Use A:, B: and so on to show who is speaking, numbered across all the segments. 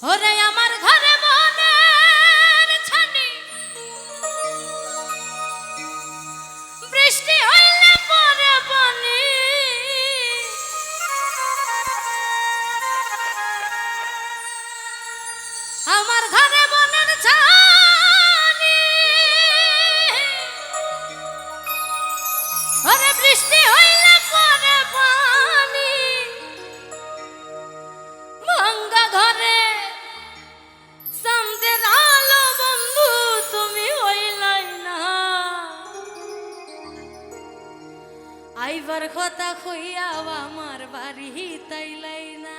A: ওরে আমার ঘরে বনের ছানি বৃষ্টি হইলে পরে বনি আমার ঘরে বনের ছানি ওরে বৃষ্টি হইলে পরে পানি ভাঙ্গা ঘরে সামদের আলো বন্ধু তুমি হইলাই না আইবার কথা কইয়া আমার বাড়ি তাইলাই না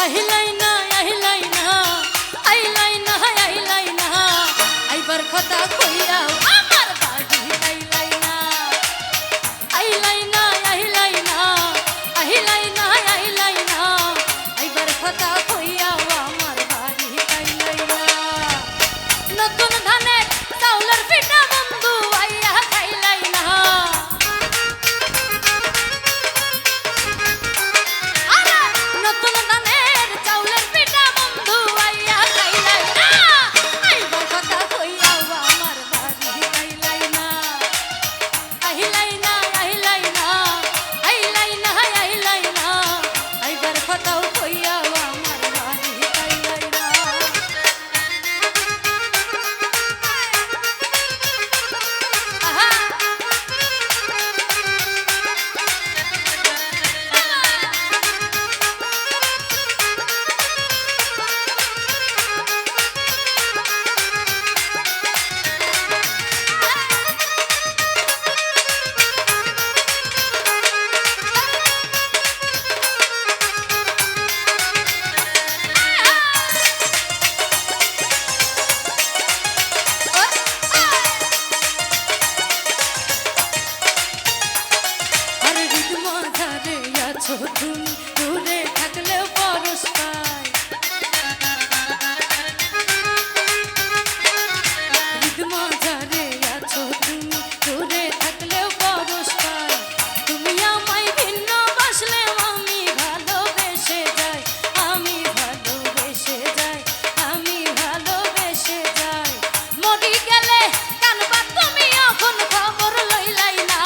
A: আহিলাই না আহিলাই না আইলাই না আইলাই না আইবার কথা কইরাও আমার বাড়ি আইলাই না আইলাই না আহিলাই না আহিলাই না আইলাই না আইবার কথা কইরাও আমার বাড়ি আইলাই না নতুন ধানের চাউলের পিঠা বন্ধু আইয়া খাইলাই না নতুন ধানের চাউলের পিঠা বন্ধু আইয়া খাইলাই না আইবার কথা কইয়াও আমার বাড়ি আইলাই না আহিলাই না আহিলাই না আইলাই না আইলাই না আইবার কথাও কইয়াও আমার বাড়ি আইলাই না আহা তুমি দূরে থাকলেও পরশ পাই মাঝারে আছো তুমি দূরে থাকলেও পরশ পাই তুমি আমায় ভিন্ন বাসলে আমি ভালোবেসে যাই আমি ভালোবেসে যাই আমি ভালোবেসে যাই মরি গেলে কানবা তুমি এখন খবর লইলাই না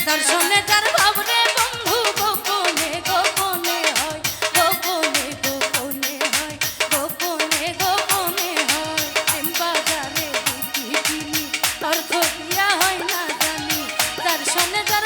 A: দর্শনে যার ভাবরে বন্ধু গোপনে গোপনে হয় গোপনে গোপনে হয় গোপনে গোপনে হয় প্রেম বাজারে বিকি কিনি অর্থ দিয়া হয় না জানি দর্শনে যার